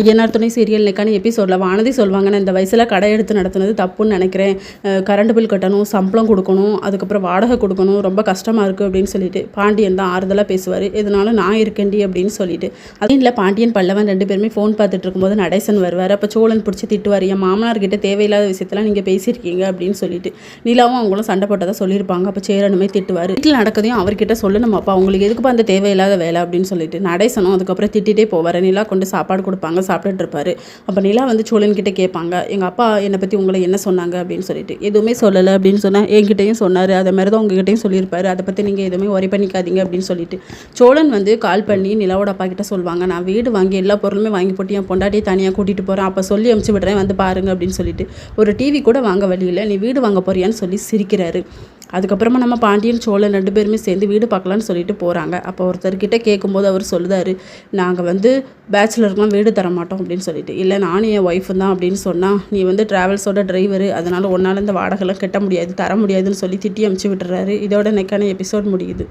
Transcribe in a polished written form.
ஐயனார் துணை சீரியல் இன்னைக்கான எபிசோடில் வானதி சொல்லுவாங்க, நான் இந்த வயசில் கடை எடுத்து நடத்துனது தப்புன்னு நினைக்கிறேன். கரண்ட் பில் கட்டணும், சம்பளம் கொடுக்கணும், அதுக்கப்புறம் வாடகை கொடுக்கணும், ரொம்ப கஷ்டமாக இருக்குது அப்படின்னு சொல்லிட்டு பாண்டியன் தான் ஆறுதலாக பேசுவார். இதனால நான் இருக்கேன்டி அப்படின்னு சொல்லிட்டு. அதுவும் இல்லை, பாண்டியன் பல்லவன் 2 பேருமே ஃபோன் பார்த்துட்டு இருக்கும்போது நடேசன் வருவார். அப்போ சோழன் பிடிச்சி திட்டுவார், என் மாமனார்கிட்ட தேவையில்லாத விஷயத்தெல்லாம் நீங்கள் பேசியிருக்கீங்க அப்படின்னு சொல்லிட்டு. நிலாவும் அவங்களும் சண்டை போட்டதாக சொல்லியிருப்பாங்க. அப்போ சேரனுமே திட்டுவார். வீட்டில் நடக்கதையும் அவர்கிட்ட சொல்லணுமாப்பா, உங்களுக்கு எதுக்குப்பா அந்த தேவையில்லாத வேலை அப்படின்னு சொல்லிட்டு. நடேசனும் அதுக்கப்புறம் திட்டிகிட்டே போவார். நிலா கொண்டு சாப்பாடு கொடுப்பாங்க, சாப்பிட்டுட்டு இருப்பாரு. அப்போ நிலா வந்து சோழன்கிட்ட கேட்பாங்க, எங்கள் அப்பா என்னை பற்றி உங்களை என்ன சொன்னாங்க அப்படின்னு சொல்லிட்டு. எதுவுமே சொல்லலை அப்படின்னு சொன்னால் என்கிட்டையும் சொன்னார், அதை மாதிரி தான் உங்ககிட்டையும் சொல்லியிருப்பாரு, அதை பற்றி நீங்கள் எதுவுமே ஒரி பண்ணிக்காதீங்க அப்படின்னு சொல்லிட்டு. சோழன் வந்து கால் பண்ணி நிலாவோட அப்பா கிட்ட சொல்லுவாங்க, நான் வீடு வாங்கி எல்லா பொருளுமே வாங்கி போட்டு என் பொண்டாட்டியை தனியாக கூட்டிகிட்டு போகிறேன், அப்போ சொல்லி அனுப்பிச்சு விடுறேன், வந்து பாருங்க அப்படின்னு சொல்லிட்டு. ஒரு டிவி கூட வாங்க வழியில் நீ வீடு வாங்க போறியான்னு சொல்லி சிரிக்கிறாரு. அதுக்கப்புறமா நம்ம பாண்டியன் சோழன் 2 பேருமே சேர்ந்து வீடு பார்க்கலான்னு சொல்லிட்டு போகிறாங்க. அப்போ ஒருத்தர்கிட்ட கேட்கும்போது அவர் சொல்லுதாரு, நாங்கள் வந்து பேச்சுலருக்குலாம் வீடு தர மாட்டோம் அப்படின்னு சொல்லிட்டு. இல்லை நானும் என் ஒய்ஃபு தான் அப்படின்னு சொன்னால், நீ வந்து ட்ராவல்ஸோட டிரைவரு, அதனால் உன்னால் இந்த வாடகைலாம் கட்ட முடியாது, தர முடியாதுன்னு சொல்லி திட்டி அமுச்சு விட்டுறாரு. இதோட இன்னைக்கான எபிசோட் முடியுது.